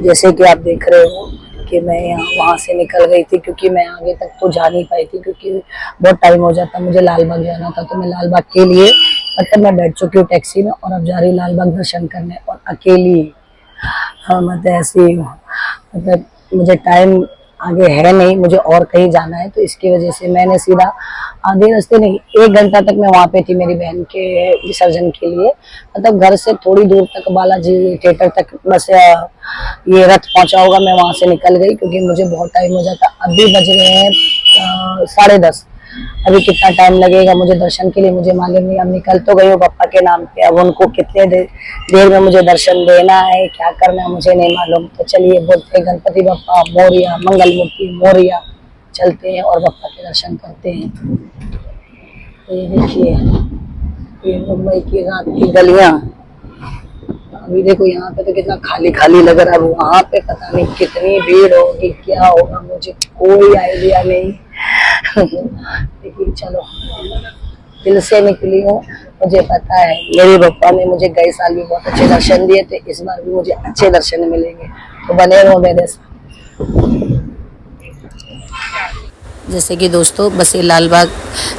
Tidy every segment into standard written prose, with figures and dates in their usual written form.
जैसे कि आप देख रहे हो कि मैं यहाँ वहाँ से निकल गई थी, क्योंकि मैं आगे तक तो जा नहीं पाई थी, क्योंकि बहुत टाइम हो जाता, मुझे लाल बाग जाना था। तो मैं लाल बाग के लिए मतलब मैं बैठ चुकी हूँ टैक्सी में और अब जा रही लाल बाग दर्शन करने, और अकेली। हाँ मतलब ऐसे ही मतलब मुझे टाइम आगे है नहीं, मुझे और कहीं जाना है, तो इसकी वजह से मैंने सीधा आधे रास्ते नहीं 1 घंटा तक मैं वहाँ पे थी मेरी बहन के विसर्जन के लिए। मतलब घर से थोड़ी दूर तक बालाजी थिएटर तक बस ये रथ पहुंचा होगा, मैं वहां से निकल गई क्योंकि मुझे बहुत टाइम हो जाता। अभी बज रहे हैं 10:30। अभी कितना टाइम लगेगा मुझे दर्शन के लिए मुझे मालूम नहीं। अब निकल तो गई हूँ पापा के नाम पे, अब उनको कितने देर में मुझे दर्शन देना है, क्या करना है मुझे नहीं मालूम। तो चलिए बोलते गणपति बप्पा मोरिया, मंगल मूर्ति मोरिया, चलते हैं और बप्पा के दर्शन करते हैं। तो ये देखिए ये मुंबई की रात की गलियां। अभी देखो यहाँ पे तो कितना खाली खाली लग रहा है, वहां पे पता नहीं कितनी भीड़ होगी, क्या होगा मुझे कोई आइडिया नहीं। लेकिन चलो दिल से निकली हूँ, मुझे पता है मेरे पापा ने मुझे गए साल भी बहुत अच्छे दर्शन दिए थे, इस बार भी मुझे अच्छे दर्शन मिलेंगे, तो बने रहो मेरे साथ। जैसे कि दोस्तों बस ये लाल बाग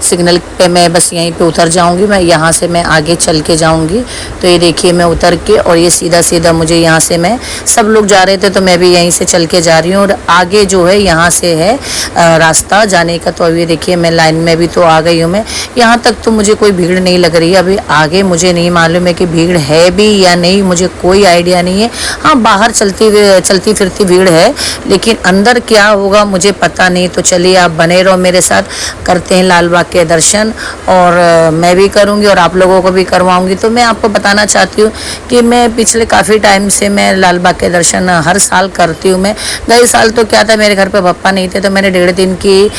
सिग्नल पे मैं बस यहीं पे उतर जाऊंगी, मैं यहाँ से मैं आगे चल के जाऊंगी। तो ये देखिए मैं उतर के और ये सीधा सीधा मुझे यहाँ से मैं सब लोग जा रहे थे तो मैं भी यहीं से चल के जा रही हूँ, और आगे जो है यहाँ से है रास्ता जाने का। तो अभी देखिए मैं लाइन में भी तो आ गई हूँ मैं, यहाँ तक तो मुझे कोई भीड़ नहीं लग रही है। अभी आगे मुझे नहीं मालूम है कि भीड़ है भी या नहीं, मुझे कोई आइडिया नहीं है। हाँ बाहर चलती फिरती भीड़ है, लेकिन अंदर क्या होगा मुझे पता नहीं। तो चलिए आप बने रहो मेरे साथ, करते हैं लाल बाग के दर्शन, और मैं भी करूंगी और आप लोगों को भी करवाऊंगी। तो मैं आपको बताना चाहती हूँ कि मैं पिछले काफ़ी टाइम से मैं लाल बाग के दर्शन हर साल करती हूँ। मैं गए साल तो क्या था, मेरे घर पे पप्पा नहीं थे, तो मैंने 1.5 दिन की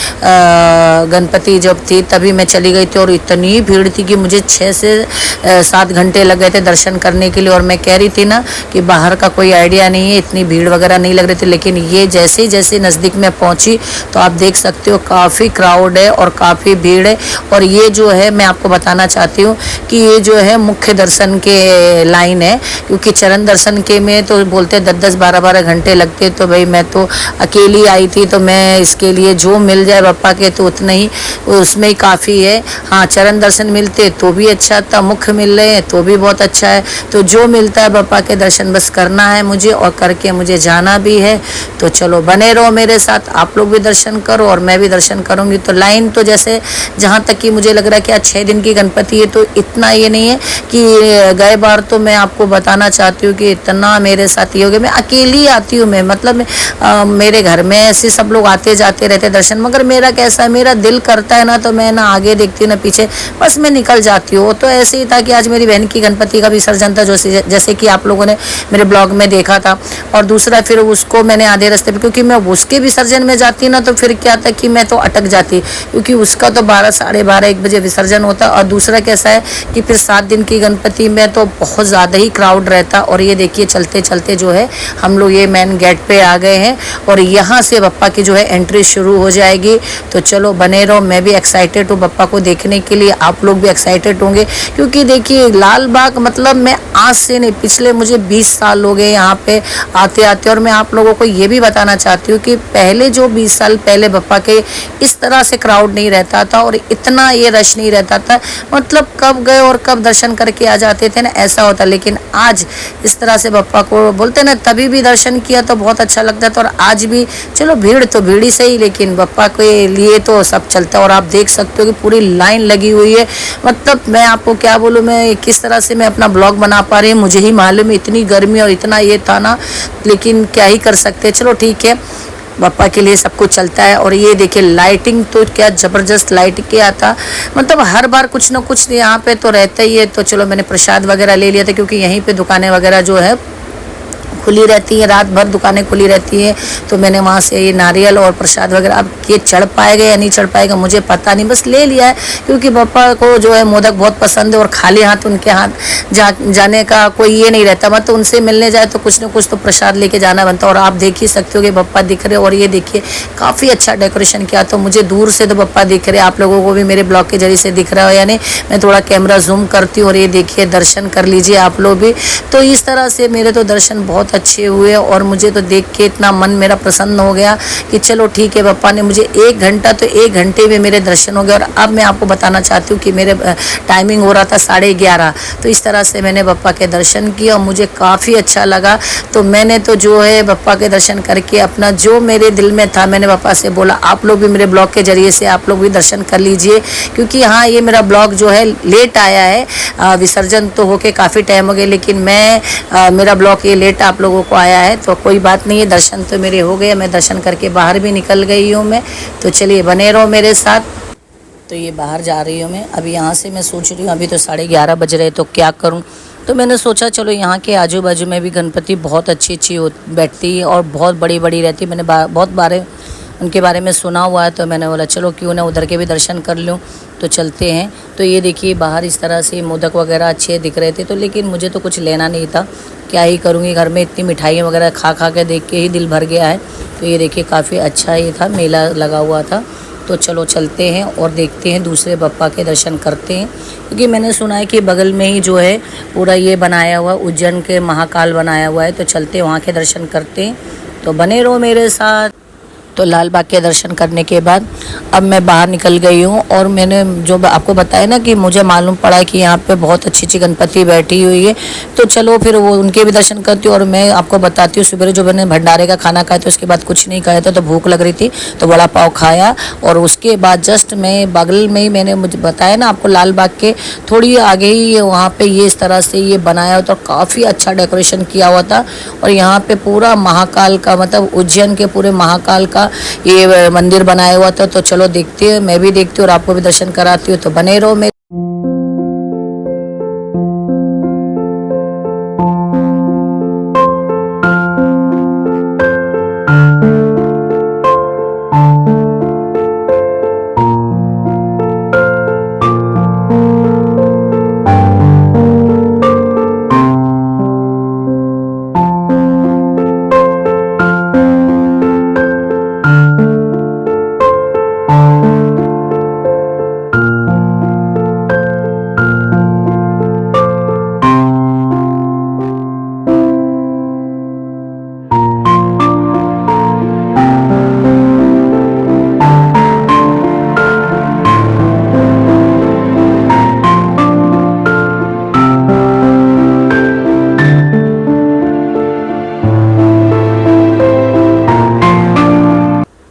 गणपति जब थी तभी मैं चली गई थी, और इतनी भीड़ थी कि मुझे 6 से 7 घंटे लग गए थे दर्शन करने के लिए। और मैं कह रही थी ना कि बाहर का कोई आइडिया नहीं है, इतनी भीड़ वगैरह नहीं लग रही थी, लेकिन ये जैसे जैसे नज़दीक में पहुँची तो आप देख सकते हो काफ़ी क्राउड है और काफ़ी भीड़ है। और ये जो है मैं आपको बताना चाहती हूँ कि ये जो है मुख्य दर्शन के लाइन है, क्योंकि चरण दर्शन के में तो बोलते 10-10 12-12 घंटे लगते। तो भाई मैं तो अकेली आई थी, तो मैं इसके लिए जो मिल जाए बप्पा के तो उतना ही उसमें ही काफ़ी है। हाँ चरण दर्शन मिलते तो भी अच्छा था, मुख्य मिल रहे हैं तो भी बहुत अच्छा है। तो जो मिलता है बप्पा के दर्शन बस करना है मुझे, और करके मुझे जाना भी है। तो चलो बने रहो मेरे साथ, आप लोग भी दर्शन करो और मैं भी दर्शन करूंगी। तो लाइन तो जैसे जहाँ तक कि मुझे लग रहा है कि आज 6 दिन की गणपति है, तो इतना ये नहीं है कि गए बार तो मैं आपको बताना चाहती हूँ कि इतना मेरे साथ ये हो गया। मैं अकेली आती हूँ, मैं मतलब मेरे घर में ऐसे सब लोग आते जाते रहते दर्शन, मगर मेरा कैसा है, मेरा दिल करता है ना तो मैं ना आगे देखती हूँ ना पीछे, बस मैं निकल जाती हूँ। तो ऐसे ही था कि आज मेरी बहन की गणपति का विसर्जन था, जैसे कि आप लोगों ने मेरे ब्लॉग में देखा था। और दूसरा फिर उसको मैंने आधे रास्ते पे, क्योंकि मैं उसके विसर्जन में जाती ना तो फिर क्या था कि मैं तो अटक जाती, क्योंकि उसका तो 12 साढ़े 12-1 बजे विसर्जन होता। और दूसरा कैसा है कि फिर 7 दिन की गणपति में तो बहुत ज़्यादा ही क्राउड रहता। और ये देखिए चलते चलते जो है हम लोग ये मेन गेट पे आ गए हैं, और यहाँ से बप्पा की जो है एंट्री शुरू हो जाएगी। तो चलो बने रहो, मैं भी एक्साइटेड हूँ बप्पा को देखने के लिए, आप लोग भी एक्साइटेड होंगे। क्योंकि देखिए लाल बाग मतलब मैं आज से नहीं, पिछले मुझे 20 साल हो गए यहाँ पे आते आते। और मैं आप लोगों को ये भी बताना चाहती हूँ कि पहले जो 20 साल पहले बप्पा के इस तरह से क्राउड नहीं रहता था और इतना ये रश नहीं रहता था, मतलब कब गए और कब दर्शन करके आ जाते थे ना, ऐसा होता। लेकिन आज इस तरह से बप्पा को बोलते ना, तभी भी दर्शन किया तो बहुत अच्छा लगता था, और आज भी चलो भीड़ तो भीड़ ही सही, लेकिन बप्पा के लिए तो सब चलता है। और आप देख सकते हो कि पूरी लाइन लगी हुई है, मतलब मैं आपको क्या बोलूँ, मैं किस तरह से मैं अपना ब्लॉग बना पा रही हूँ मुझे ही मालूम है, इतनी गर्मी और इतना ये था ना, लेकिन क्या ही कर सकते। चलो ठीक है, बप्पा के लिए सब कुछ चलता है। और ये देखिए लाइटिंग तो क्या ज़बरदस्त लाइट किया था, मतलब हर बार कुछ ना कुछ यहाँ पे तो रहता ही है। तो चलो मैंने प्रसाद वगैरह ले लिया था, क्योंकि यहीं पे दुकानें वगैरह जो है खुली रहती है, रात भर दुकानें खुली रहती हैं। तो मैंने वहाँ से ये नारियल और प्रसाद वगैरह, अब ये चढ़ पाएगा या नहीं चढ़ पाएगा मुझे पता नहीं, बस ले लिया है क्योंकि पापा को जो है मोदक बहुत पसंद है और खाली हाथ उनके हाथ जाने का कोई ये नहीं रहता, मतलब उनसे मिलने जाए तो कुछ ना कुछ तो प्रसाद लेके जाना बनता है। और आप देख ही सकते हो कि पप्पा दिख रहे, और ये देखिए काफ़ी अच्छा डेकोरेशन किया, तो मुझे दूर से तो पप्पा दिख रहे, आप लोगों को भी मेरे ब्लॉग के जरिए से दिख रहा हो या नहीं, मैं थोड़ा कैमरा जूम करती हूँ और ये देखिए दर्शन कर लीजिए आप लोग भी। तो इस तरह से मेरे तो दर्शन बहुत बहुत अच्छे हुए और मुझे तो देख के इतना मन मेरा प्रसन्न हो गया कि चलो ठीक है, पप्पा ने मुझे 1 घंटा, तो 1 घंटे में मेरे दर्शन हो गए। और अब मैं आपको बताना चाहती हूँ कि मेरे टाइमिंग हो रहा था 11:30, तो इस तरह से मैंने पप्पा के दर्शन किए और मुझे काफ़ी अच्छा लगा। तो मैंने तो जो है पप्पा के दर्शन करके अपना जो मेरे दिल में था, मैंने पापा से बोला आप लोग भी मेरे ब्लॉग के ज़रिए से आप लोग भी दर्शन कर लीजिए, क्योंकि हाँ ये मेरा ब्लॉग जो है लेट आया है। विसर्जन तो होके काफ़ी टाइम हो गया, लेकिन मेरा ब्लॉग ये लेट आप लोगों को आया है, तो कोई बात नहीं है, दर्शन तो मेरे हो गए। मैं दर्शन करके बाहर भी निकल गई हूँ मैं। तो चलिए बने रहो मेरे साथ। तो ये बाहर जा रही हूँ मैं अभी यहाँ से। मैं सोच रही हूँ अभी तो 11:30 बज रहे, तो क्या करूँ। तो मैंने सोचा चलो यहाँ के आजू बाजू में भी गणपति बहुत अच्छी बैठती है और बहुत बड़ी बड़ी रहती है। मैंने बहुत बार उनके बारे में सुना हुआ है, तो मैंने बोला चलो क्यों ना उधर के भी दर्शन कर लूँ। तो चलते हैं। तो ये देखिए बाहर इस तरह से मोदक वगैरह अच्छे दिख रहे थे, तो लेकिन मुझे तो कुछ लेना नहीं था, क्या ही करूँगी, घर में इतनी मिठाइयाँ वगैरह खा खा के देख के ही दिल भर गया है। तो ये देखिए काफ़ी अच्छा ये था, मेला लगा हुआ था। तो चलो चलते हैं और देखते हैं, दूसरे बप्पा के दर्शन करते हैं, क्योंकि मैंने सुना है कि बगल में ही जो है पूरा ये बनाया हुआ उज्जैन के महाकाल बनाया हुआ है। तो चलते हैं वहाँ के दर्शन करते हैं। तो बने रहो मेरे साथ। तो लाल बाग के दर्शन करने के बाद अब मैं बाहर निकल गई हूँ और मैंने जो आपको बताया ना कि मुझे मालूम पड़ा कि यहाँ पे बहुत अच्छी गणपति बैठी हुई है। तो चलो फिर वो उनके भी दर्शन करती हूँ। और मैं आपको बताती हूँ सुबह जो मैंने भंडारे का खाना खाया था उसके बाद कुछ नहीं खाया था, तो भूख लग रही थी, तो वड़ा पाव खाया। और उसके बाद जस्ट मैं बगल में ही, मैंने मुझे बताया ना आपको, लाल बाग के थोड़ी आगे ही वहाँ पर ये इस तरह से ये बनाया हुआ था, काफ़ी अच्छा डेकोरेशन किया हुआ था। और यहाँ पर पूरा महाकाल का, मतलब उज्जैन के पूरे महाकाल का ये मंदिर बनाया हुआ था। तो चलो देखते हैं, मैं भी देखती हूँ और आपको भी दर्शन कराती हूँ। तो बने रहो मेरे।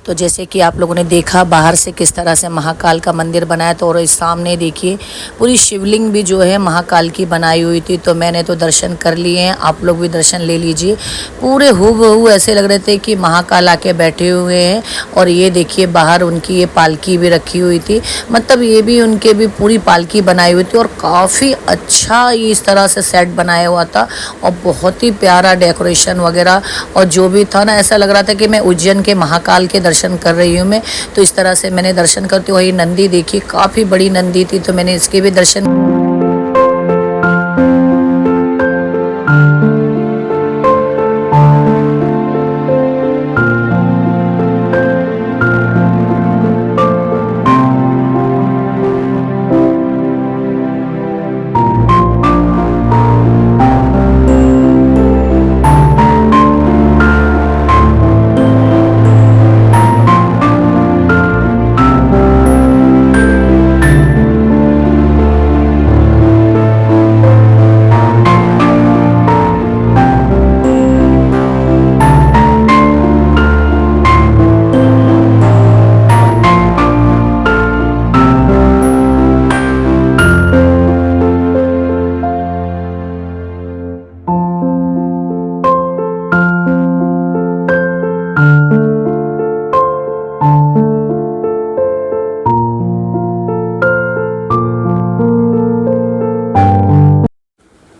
तो जैसे कि आप लोगों ने देखा बाहर से किस तरह से महाकाल का मंदिर बनाया, तो और इस सामने देखिए पूरी शिवलिंग भी जो है महाकाल की बनाई हुई थी। तो मैंने तो दर्शन कर लिए हैं, आप लोग भी दर्शन ले लीजिए। पूरे हूबहू ऐसे लग रहे थे कि महाकाल आके बैठे हुए हैं। और ये देखिए बाहर उनकी ये पालकी भी रखी हुई थी, मतलब ये भी उनके भी पूरी पालकी बनाई हुई थी। और काफ़ी अच्छा ये इस तरह से सेट बनाया हुआ था और बहुत ही प्यारा डेकोरेशन वगैरह। और जो भी था ना, ऐसा लग रहा था कि मैं उज्जैन के महाकाल के दर्शन कर रही हूँ मैं। तो इस तरह से मैंने दर्शन करते हुए, नंदी देखी, काफ़ी बड़ी नंदी थी, तो मैंने इसके भी दर्शन।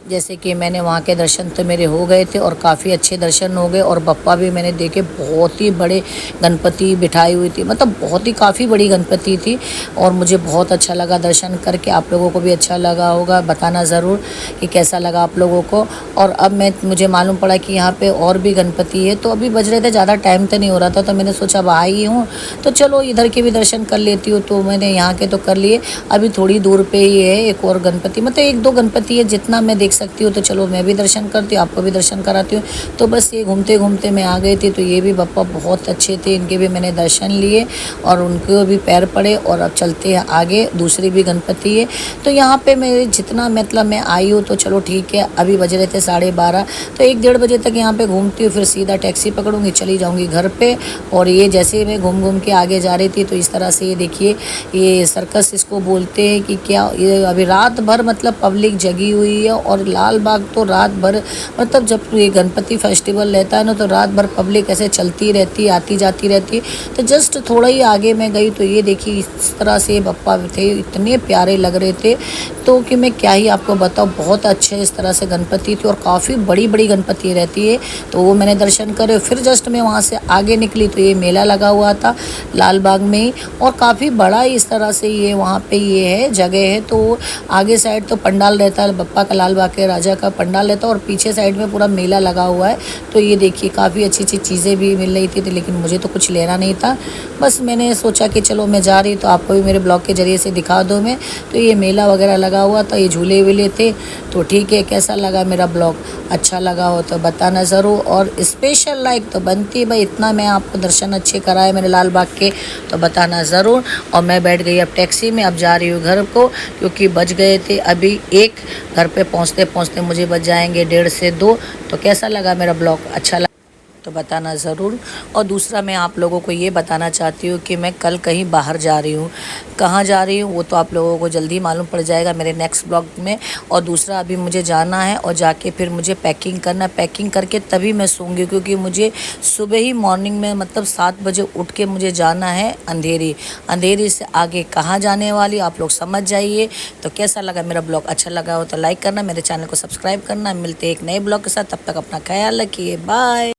जैसे कि मैंने वहाँ के दर्शन तो मेरे हो गए थे और काफ़ी अच्छे दर्शन हो गए। और बप्पा भी मैंने देखे, बहुत ही बड़े गणपति बिठाई हुई थी, मतलब बहुत ही काफ़ी बड़ी गणपति थी। और मुझे बहुत अच्छा लगा दर्शन करके। आप लोगों को भी अच्छा लगा होगा, बताना ज़रूर कि कैसा लगा आप लोगों को। और अब मुझे मालूम पड़ा कि यहाँ पर और भी गणपति है। तो अभी बज रहे थे, ज़्यादा टाइम तो नहीं हो रहा था, तो मैंने सोचा अब आई हूँ तो चलो इधर के भी दर्शन कर लेती हूँ। तो मैंने यहाँ के तो कर लिए। अभी थोड़ी दूर पर ही है एक और गणपति, मतलब 1-2 गणपति है जितना मैं देख सकती हूँ तो चलो मैं भी दर्शन करती हूँ, आपको भी दर्शन कराती हूँ। तो बस ये घूमते घूमते मैं आ गई थी। तो ये भी बप्पा बहुत अच्छे थे, इनके भी मैंने दर्शन लिए और उनको भी पैर पड़े। और अब चलते हैं आगे, दूसरी भी गणपति है। तो यहाँ पे मेरे जितना मतलब मैं आई हूँ तो चलो ठीक है, अभी बज रहे थे 12:30, तो 1-1:30 बजे तक यहाँ पे घूमती हूँ, फिर सीधा टैक्सी पकड़ूंगी, चली जाऊँगी घर पे। और ये जैसे मैं घूम घूम के आगे जा रही थी तो इस तरह से ये देखिए, ये सर्कस इसको बोलते हैं कि क्या, ये अभी रात भर मतलब पब्लिक जगी हुई है। और लाल बाग तो रात भर मतलब जब ये गणपति फेस्टिवल रहता है ना तो रात भर पब्लिक ऐसे चलती रहती है, आती जाती रहती है। तो जस्ट थोड़ा ही आगे मैं गई तो ये देखिए इस तरह से बप्पा थे, इतने प्यारे लग रहे थे तो कि मैं क्या ही आपको बताऊँ, बहुत अच्छे इस तरह से गणपति थे। और काफ़ी बड़ी बड़ी गणपति रहती है, तो वो मैंने दर्शन करे। फिर जस्ट मैं वहाँ से आगे निकली तो ये मेला लगा हुआ था लाल बाग में ही, और काफ़ी बड़ा इस तरह से ये वहाँ पे ये है जगह है। तो आगे साइड तो पंडाल रहता है बप्पा का, लाल बाग के राजा का पंडाल रहता है, और पीछे साइड में पूरा मेला लगा हुआ है। तो ये देखिए काफ़ी अच्छी अच्छी चीज़ें भी मिल रही थी, लेकिन मुझे तो कुछ लेना नहीं था। बस मैंने सोचा कि चलो मैं जा रही तो आपको भी मेरे ब्लॉग के ज़रिए से दिखा दूँ मैं। तो ये मेला वगैरह लगा हुआ था, ये झूले वूले थे। तो ठीक है, कैसा लगा मेरा ब्लॉग, अच्छा लगा हो तो बताना ज़रूर। और स्पेशल लाइक तो बनती है भाई, इतना मैं आपको दर्शन अच्छे कराए मेरे लाल बाग के, तो बताना ज़रूर। और मैं बैठ गई अब टैक्सी में, अब जा रही हूँ घर को, क्योंकि बज गए थे अभी 1, घर पे पहुँचते पहुँचते मुझे बज जाएंगे 1:30 से 2। तो कैसा लगा मेरा ब्लॉग, अच्छा लगा तो बताना ज़रूर। और दूसरा मैं आप लोगों को ये बताना चाहती हूँ कि मैं कल कहीं बाहर जा रही हूँ, कहाँ जा रही हूँ वो तो आप लोगों को जल्दी मालूम पड़ जाएगा मेरे नेक्स्ट ब्लॉग में। और दूसरा अभी मुझे जाना है और जाके फिर मुझे पैकिंग करना, पैकिंग करके तभी मैं सोऊंगी, क्योंकि मुझे सुबह ही मॉर्निंग में मतलब 7 बजे उठ के मुझे जाना है अंधेरी। अंधेरी से आगे कहाँ जाने वाली आप लोग समझ जाइए। तो कैसा लगा मेरा ब्लॉग, अच्छा लगा हो तो लाइक करना, मेरे चैनल को सब्सक्राइब करना। मिलते एक नए ब्लॉग के साथ, तब तक अपना ख्याल रखिए, बाय।